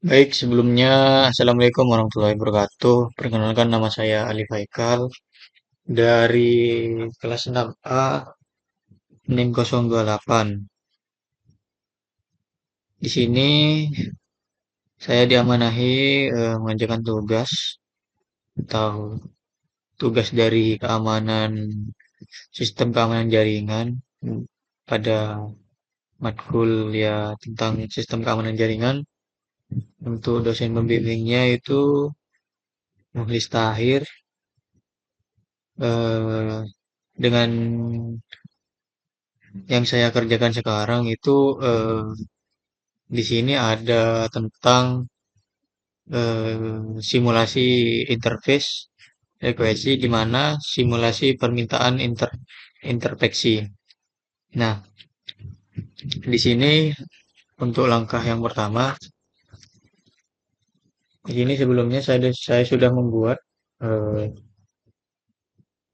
Baik, sebelumnya Assalamualaikum warahmatullahi wabarakatuh. Perkenalkan nama saya Ali Faikal dari kelas 6A NIM 028. Di sini saya diamanahi mengerjakan tugas atau tugas dari sistem keamanan jaringan pada matkul ya tentang sistem keamanan jaringan. Untuk dosen pembimbingnya itu Mukhlis Tahir, eh, dengan yang saya kerjakan sekarang itu di sini ada tentang simulasi interface frekuensi di mana simulasi permintaan interpeksi. Nah, di sini untuk langkah yang pertama, di sini sebelumnya saya eh,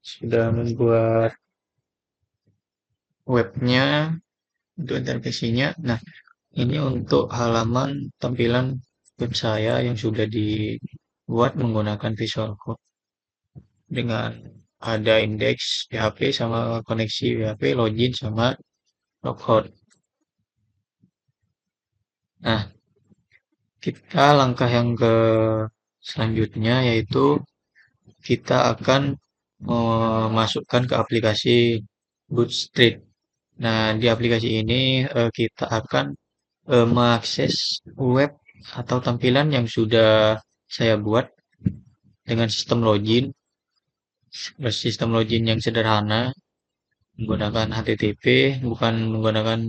sudah membuat webnya untuk interpeksinya. Nah, ini untuk halaman tampilan web saya yang sudah dibuat menggunakan Visual Code dengan ada indeks PHP sama koneksi PHP, login sama logout. Nah, kita langkah yang ke selanjutnya yaitu kita akan memasukkan ke aplikasi Bootstrap. Nah, di aplikasi ini kita akan mengakses web atau tampilan yang sudah saya buat dengan sistem login yang sederhana menggunakan HTTP, bukan menggunakan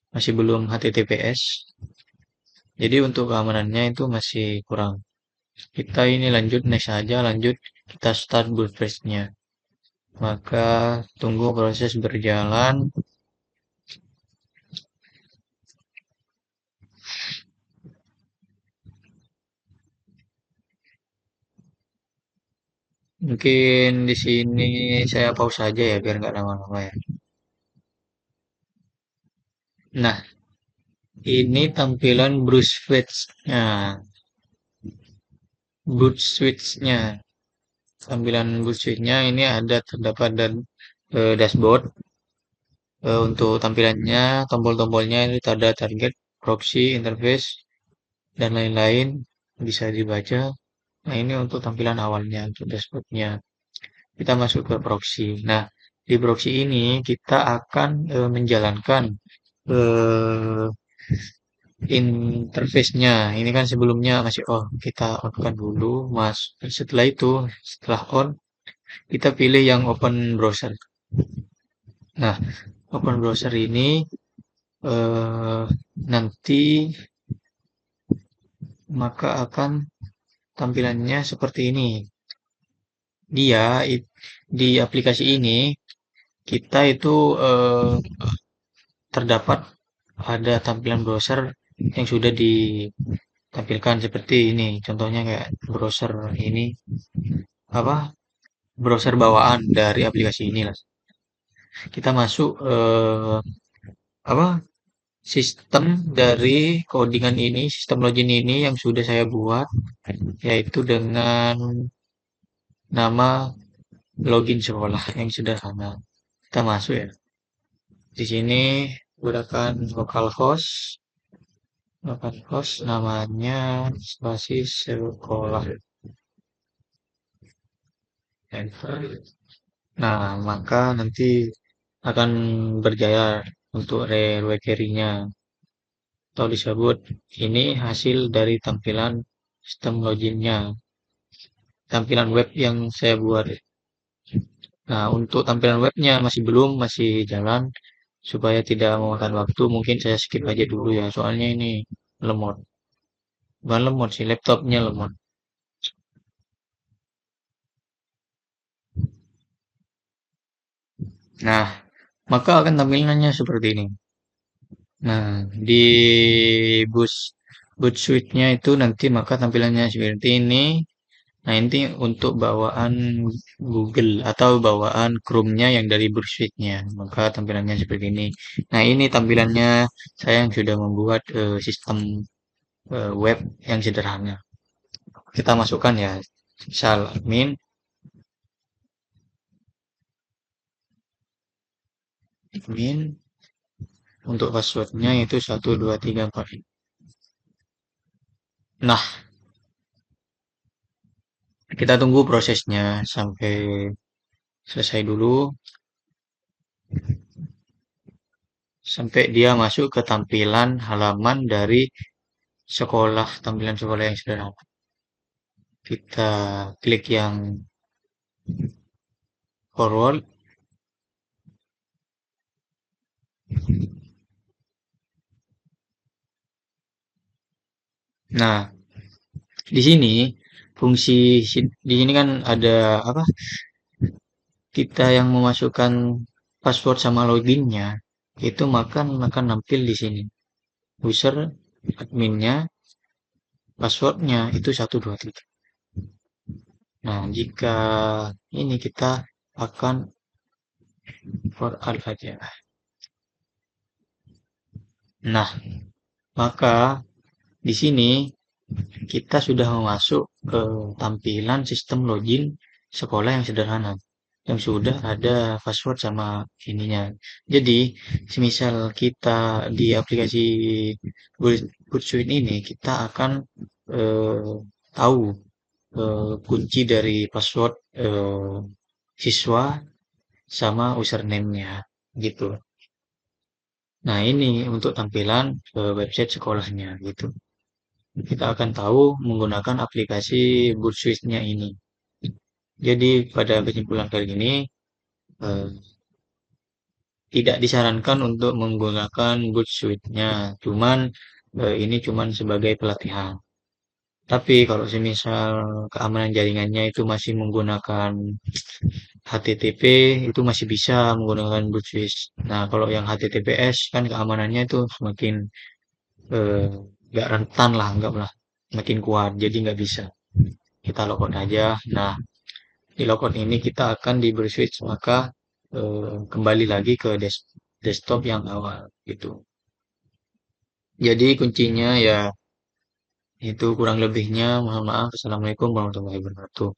masih belum HTTPS. Jadi untuk keamanannya itu masih kurang. Kita ini lanjut next saja, lanjut kita start WordPress-nya. Maka tunggu proses berjalan. Mungkin di sini saya pause saja ya biar nggak lama-lama ya. Nah, ini tampilan Bruce Switch-nya. Bruce Switch-nya. Tampilan Bruce Switch-nya ini ada terdapat dan dashboard. Untuk tampilannya, tombol-tombolnya ini ada target, proxy, interface, dan lain-lain bisa dibaca. Nah, ini untuk tampilan awalnya, untuk dashboardnya. Kita masuk ke proxy. Nah, di proxy ini kita akan menjalankan eh, interface-nya. Ini kan sebelumnya masih on. Kita on-kan dulu, mas. Setelah itu, setelah on, kita pilih yang open browser. Nah, open browser ini eh, nanti maka akan tampilannya seperti ini. Dia di aplikasi ini kita itu terdapat ada tampilan browser yang sudah ditampilkan seperti ini. Contohnya kayak browser ini apa? Browser bawaan dari aplikasi ini lah. Kita masuk apa? Sistem dari codingan ini, sistem login ini yang sudah saya buat yaitu dengan nama login sekolah yang sederhana. Kita masuk ya. Di sini gunakan localhost namanya spasi sekolah. Enter. Nah, maka nanti akan berjaya untuk re-query-nya atau disebut ini hasil dari tampilan sistem loginnya, tampilan web yang saya buat. Nah, untuk tampilan webnya masih jalan. Supaya tidak memakan waktu, mungkin saya skip aja dulu ya. Soalnya ini lemot. Bukan lemot sih, laptopnya lemot. Nah, maka akan tampilannya seperti ini. Nah, di bus boot suite-nya itu nanti maka tampilannya seperti ini. Nah, ini untuk bawaan Google atau bawaan Chrome-nya yang dari boot suite-nya. Maka tampilannya seperti ini. Nah, ini tampilannya saya yang sudah membuat sistem web yang sederhana. Kita masukkan ya, misal admin untuk passwordnya itu 12345. Nah, kita tunggu prosesnya sampai selesai dulu, sampai dia masuk ke tampilan halaman dari sekolah, tampilan sekolah yang sederhana. Kita klik yang forward. Nah, di sini fungsi di sini kan ada apa? Kita yang memasukkan password sama loginnya itu akan nampil di sini. User, adminnya, passwordnya itu 123. Nah, jika ini kita akan for all aja. Nah, maka di sini kita sudah masuk ke tampilan sistem login sekolah yang sederhana, yang sudah ada password sama ininya. Jadi, semisal kita di aplikasi Bursuit ini, kita akan eh, tahu kunci dari password siswa sama username-nya gitu. Nah, ini untuk tampilan website sekolahnya gitu. Kita akan tahu menggunakan aplikasi Bursuit-nya ini. Jadi pada kesimpulan kali ini eh, tidak disarankan untuk menggunakan Bursuit-nya. Cuman ini cuman sebagai pelatihan. Tapi kalau semisal keamanan jaringannya itu masih menggunakan HTTP, itu masih bisa menggunakan Bursuit. Nah, kalau yang HTTPS kan keamanannya itu semakin eh, nggak rentan lah, anggap lah, makin kuat. Jadi nggak bisa. Kita logout aja. Nah, di logout ini kita akan diberi switch, maka kembali lagi ke desktop yang awal gitu. Jadi kuncinya ya itu kurang lebihnya. Mohon maaf. Assalamualaikum warahmatullahi wabarakatuh.